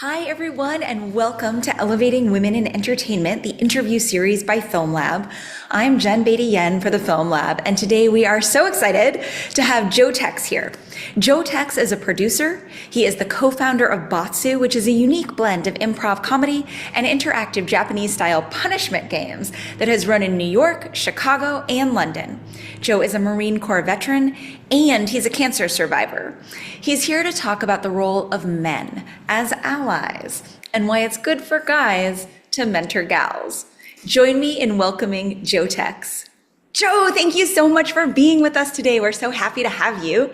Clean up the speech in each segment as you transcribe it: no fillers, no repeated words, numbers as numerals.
Hi, everyone, and welcome to Elevating Women in Entertainment, the interview series by Film Lab. I'm Jen Betit for the Film Lab, and today we are so excited to have Joe Tex here. Joe Tex is a producer. He is the co-founder of Batsu, which is a unique blend of improv comedy and interactive Japanese-style punishment games that has run in New York, Chicago, and London. Joe is a Marine Corps veteran, and he's a cancer survivor. He's here to talk about the role of men as allies and why it's good for guys to mentor gals. Join me in welcoming Joe Tex. Joe, thank you so much for being with us today. We're so happy to have you.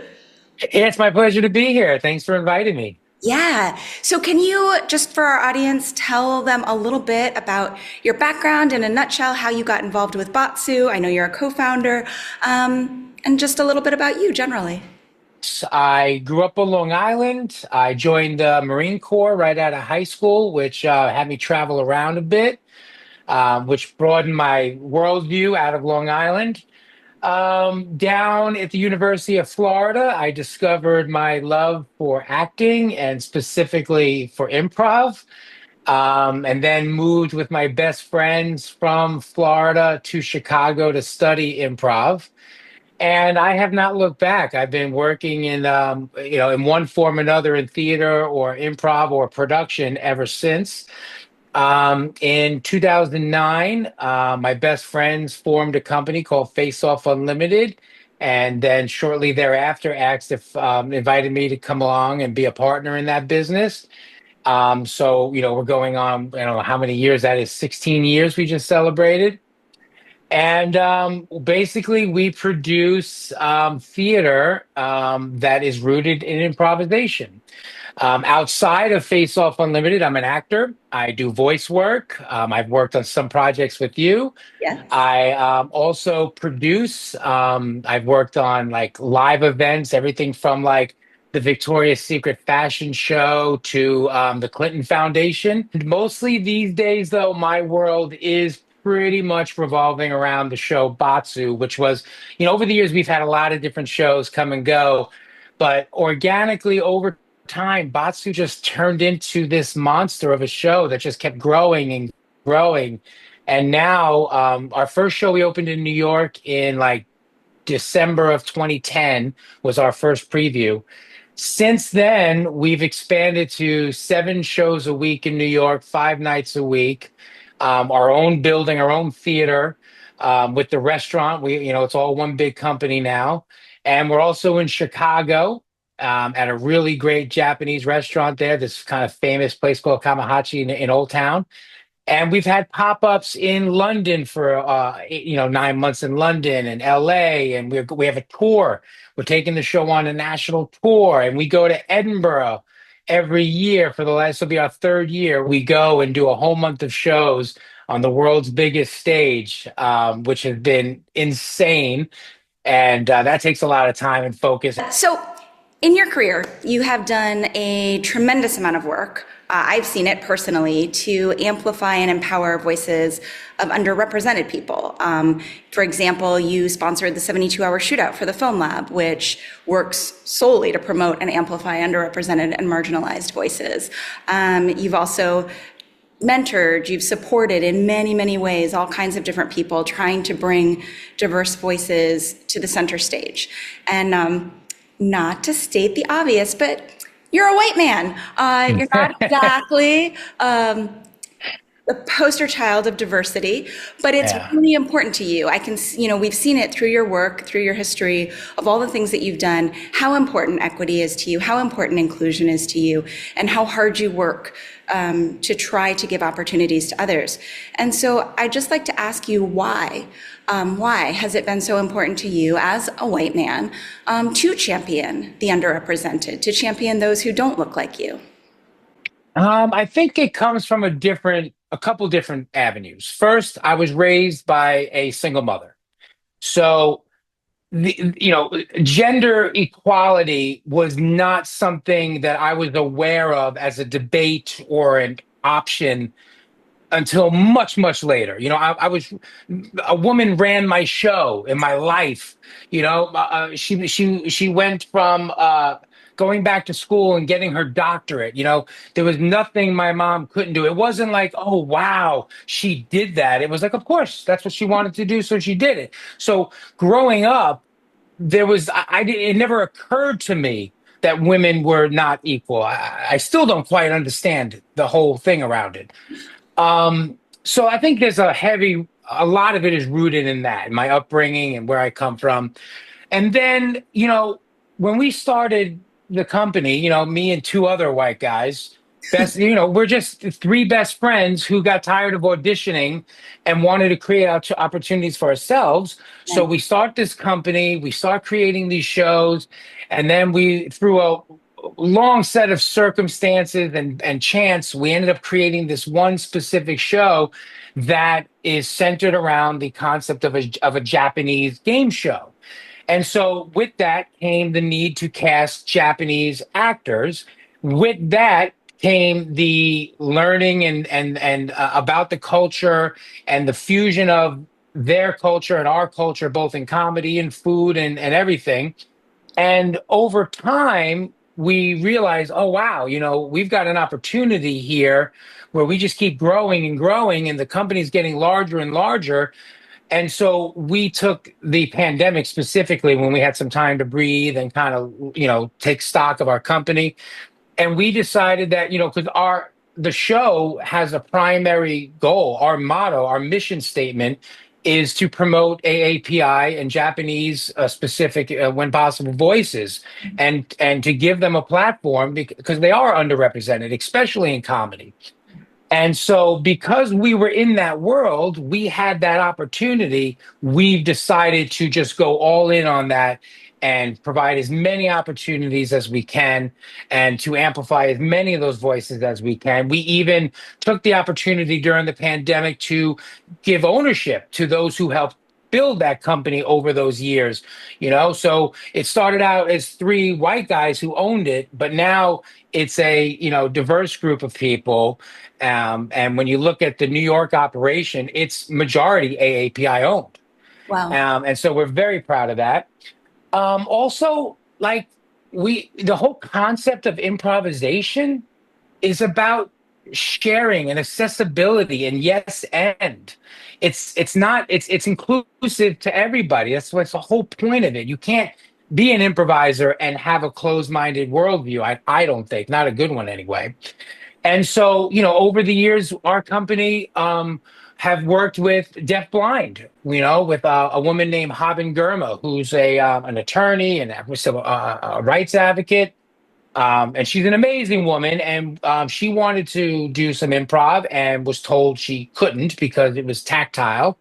It's my pleasure to be here. Thanks for inviting me. Yeah. So can you, just for our audience, tell them a little bit about your background in a nutshell, how you got involved with Batsu? I know you're a co-founder, and just a little bit about you generally. I grew up on Long Island. I joined the Marine Corps right out of high school, which had me travel around a bit, which broadened my worldview out of Long Island. Down at the University of Florida, I discovered my love for acting and specifically for improv. And then moved with my best friends from Florida to Chicago to study improv. And I have not looked back. I've been working in one form or another in theater or improv or production ever since. In 2009, my best friends formed a company called Face Off Unlimited. And then shortly thereafter, asked if invited me to come along and be a partner in that business. We're going on, I don't know how many years that is, 16 years we just celebrated. And basically, we produce theater that is rooted in improvisation. Outside of Face Off Unlimited, I'm an actor. I do voice work. I've worked on some projects with you. Yes. I also produce. I've worked on like live events, everything from like the Victoria's Secret fashion show to the Clinton Foundation. Mostly these days, though, my world is pretty much revolving around the show Batsu, which was, over the years, we've had a lot of different shows come and go, but organically over time, Batsu just turned into this monster of a show that just kept growing and growing. And now, our first show we opened in New York in like December of 2010 was our first preview. Since then, we've expanded to 7 shows a week in New York, 5 nights a week, our own building, our own theater, with the restaurant. It's all one big company now. And we're also in Chicago, at a really great Japanese restaurant there, this kind of famous place called Kamahachi in Old Town. And we've had pop-ups in London for 9 months in London and LA, and we have a tour. We're taking the show on a national tour, and we go to Edinburgh every year for the last. This will be our third year. We go and do a whole month of shows on the world's biggest stage, which has been insane, and that takes a lot of time and focus. So, in your career, you have done a tremendous amount of work. I've seen it personally to amplify and empower voices of underrepresented people. For example, you sponsored the 72-hour shootout for the Film Lab, which works solely to promote and amplify underrepresented and marginalized voices. You've also mentored, you've supported in many, many ways all kinds of different people trying to bring diverse voices to the center stage. And not to state the obvious, but you're a white man. You're not exactly the poster child of diversity, but it's Yeah. really important to you. We've seen it through your work, through your history of all the things that you've done, how important equity is to you, how important inclusion is to you, and how hard you work to try to give opportunities to others. And so I'd just like to ask you why. Why has it been so important to you as a white man to champion the underrepresented, to champion those who don't look like you? I think it comes from a couple different avenues. First, I was raised by a single mother. So, gender equality was not something that I was aware of as a debate or an option until much, much later. I was a woman ran my show in my life. She went from going back to school and getting her doctorate. There was nothing my mom couldn't do. It wasn't like, oh, wow, she did that. It was like, of course, that's what she wanted to do. So she did it. So growing up, it never occurred to me that women were not equal. I still don't quite understand the whole thing around it. So I think a lot of it is rooted in that, my upbringing and where I come from. And then, when we started the company, me and two other white guys, we're just three best friends who got tired of auditioning and wanted to create opportunities for ourselves. So Nice. we start this company, we start creating these shows, and then through a long set of circumstances and chance, we ended up creating this one specific show that is centered around the concept of a Japanese game show. And so with that came the need to cast Japanese actors. With that came the learning and about the culture and the fusion of their culture and our culture, both in comedy and food and everything. And over time, we realized, oh, wow, we've got an opportunity here where we just keep growing and growing, and the company's getting larger and larger. And so we took the pandemic specifically when we had some time to breathe and kind of, take stock of our company. And we decided that, because the show has a primary goal, our motto, our mission statement is to promote AAPI and Japanese specific, when possible, voices, and to give them a platform because they are underrepresented, especially in comedy. And so, because we were in that world, we had that opportunity. We've decided to just go all in on that and provide as many opportunities as we can and to amplify as many of those voices as we can. We even took the opportunity during the pandemic to give ownership to those who helped build that company over those years. So it started out as three white guys who owned it, but now it's a diverse group of people. And when you look at the New York operation, it's majority AAPI owned. Wow. And so we're very proud of that. Also, like the whole concept of improvisation is about sharing and accessibility and yes and it's inclusive to everybody. That's what's the whole point of it. You can't be an improviser and have a closed-minded worldview. I don't think, not a good one anyway. And so, over the years, our company have worked with deaf blind, with a woman named Haben Gurma, who's an attorney and a rights advocate. And she's an amazing woman. And she wanted to do some improv and was told she couldn't because it was tactile.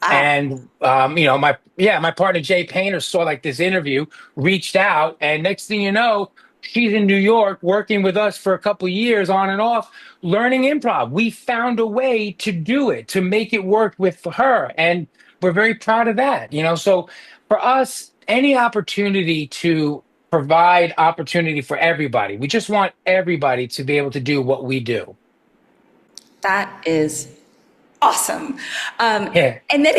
Wow. And my partner Jay Painter saw like this interview, reached out, and next thing you know, she's in New York working with us for a couple of years on and off, learning improv. We found a way to do it, to make it work with her, and we're very proud of that. So for us, any opportunity to provide opportunity for everybody, we just want everybody to be able to do what we do. That is awesome. Yeah. And then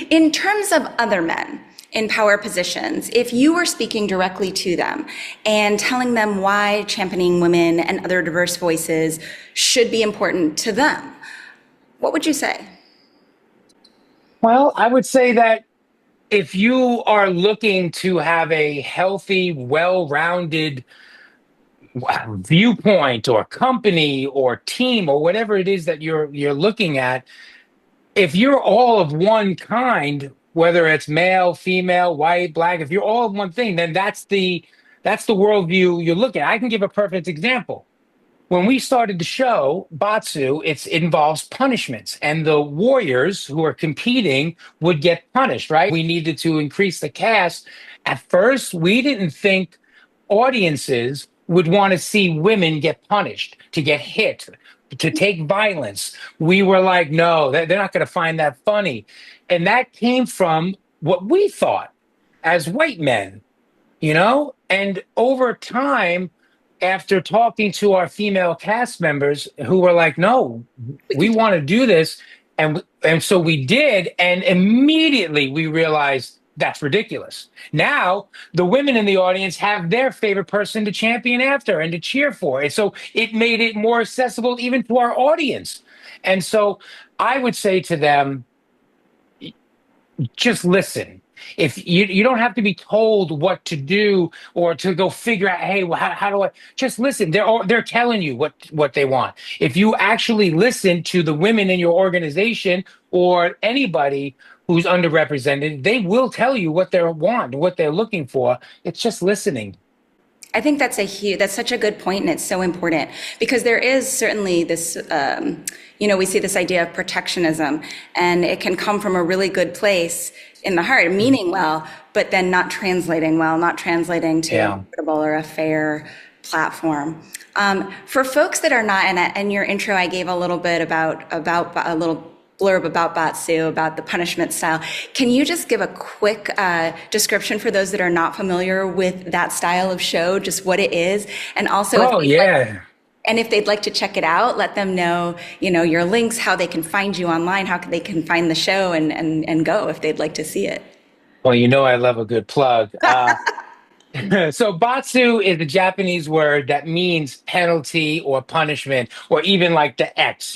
in terms of other men in power positions, if you were speaking directly to them and telling them why championing women and other diverse voices should be important to them, what would you say? Well, I would say that if you are looking to have a healthy, well-rounded viewpoint or company or team or whatever it is that you're looking at, if you're all of one kind, whether it's male, female, white, black, if you're all of one thing, then that's the worldview you're looking at. I can give a perfect example. When we started the show, Batsu, it involves punishments, and the warriors who are competing would get punished, right? We needed to increase the cast. At first, we didn't think audiences would want to see women get punished, to get hit, to take violence. We were like, no, they're not going to find that funny. And that came from what we thought as white men, And over time, after talking to our female cast members who were like, no, we want to do this. And so we did. And immediately we realized That's ridiculous. Now, the women in the audience have their favorite person to champion after and to cheer for. And so it made it more accessible even to our audience. And so I would say to them, just listen. If you don't have to be told what to do or to go figure out, hey, well, how do I just listen? They're telling you what they want. If you actually listen to the women in your organization or anybody who's underrepresented, they will tell you what they want, what they're looking for. It's just listening. I think that's such a good point, and it's so important because there is certainly this, we see this idea of protectionism, and it can come from a really good place in the heart, meaning well, but then not translating well, not translating to Yeah. an equitable or a fair platform. For folks that are not, and in your intro, I gave a little bit about a little blurb about Batsu, about the punishment style. Can you just give a quick description for those that are not familiar with that style of show, just what it is, and also Oh, yeah. if they'd like to check it out, let them know, your links, how they can find you online, how they can find the show and go if they'd like to see it. Well, I love a good plug. So batsu is a Japanese word that means penalty or punishment, or even like the X.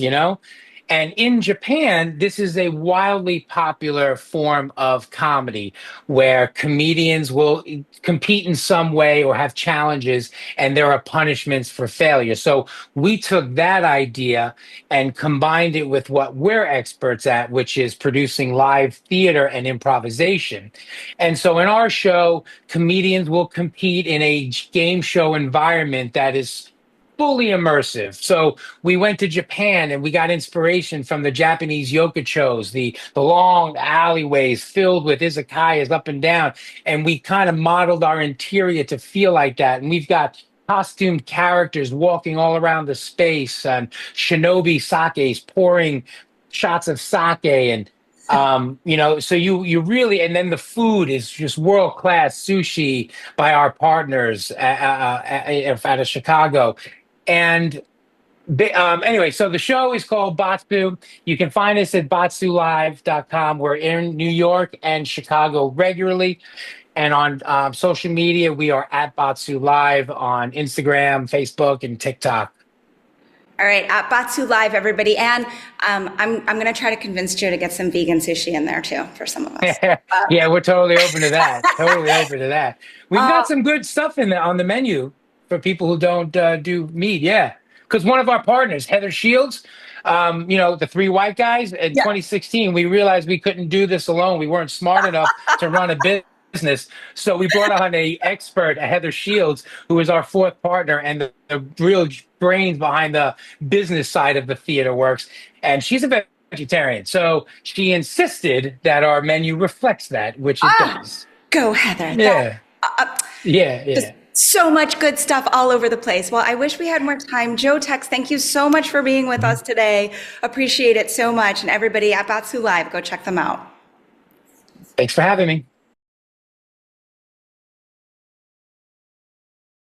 And in Japan, this is a wildly popular form of comedy where comedians will compete in some way or have challenges, and there are punishments for failure. So we took that idea and combined it with what we're experts at, which is producing live theater and improvisation. And so in our show, comedians will compete in a game show environment that is fully immersive. So we went to Japan and we got inspiration from the Japanese yokochos, the long alleyways filled with izakayas up and down. And we kind of modeled our interior to feel like that. And we've got costumed characters walking all around the space and shinobi sakes pouring shots of sake and so you really, and then the food is just world class sushi by our partners out of Chicago. And anyway, so the show is called Batsu. You can find us at batsulive.com. We're in New York and Chicago regularly. And on social media, we are at Batsu Live on Instagram, Facebook, and TikTok. All right, at Batsu Live, everybody. And I'm going to try to convince Joe to get some vegan sushi in there too for some of us. Yeah, we're totally open to that. Totally open to that. We've got some good stuff on the menu for people who don't do meat. Yeah, because one of our partners, Heather Shields, the three white guys in 2016, we realized we couldn't do this alone. We weren't smart enough to run a business. So we brought on a expert, a Heather Shields, who is our fourth partner and the real brains behind the business side of the theater works. And she's a vegetarian. So she insisted that our menu reflects that, which it does. Go, Heather. Yeah. Yeah. So much good stuff all over the place. Well, I wish we had more time. Joe Tex, thank you so much for being with us today. Appreciate it so much. And everybody at Batsu Live, go check them out. Thanks for having me.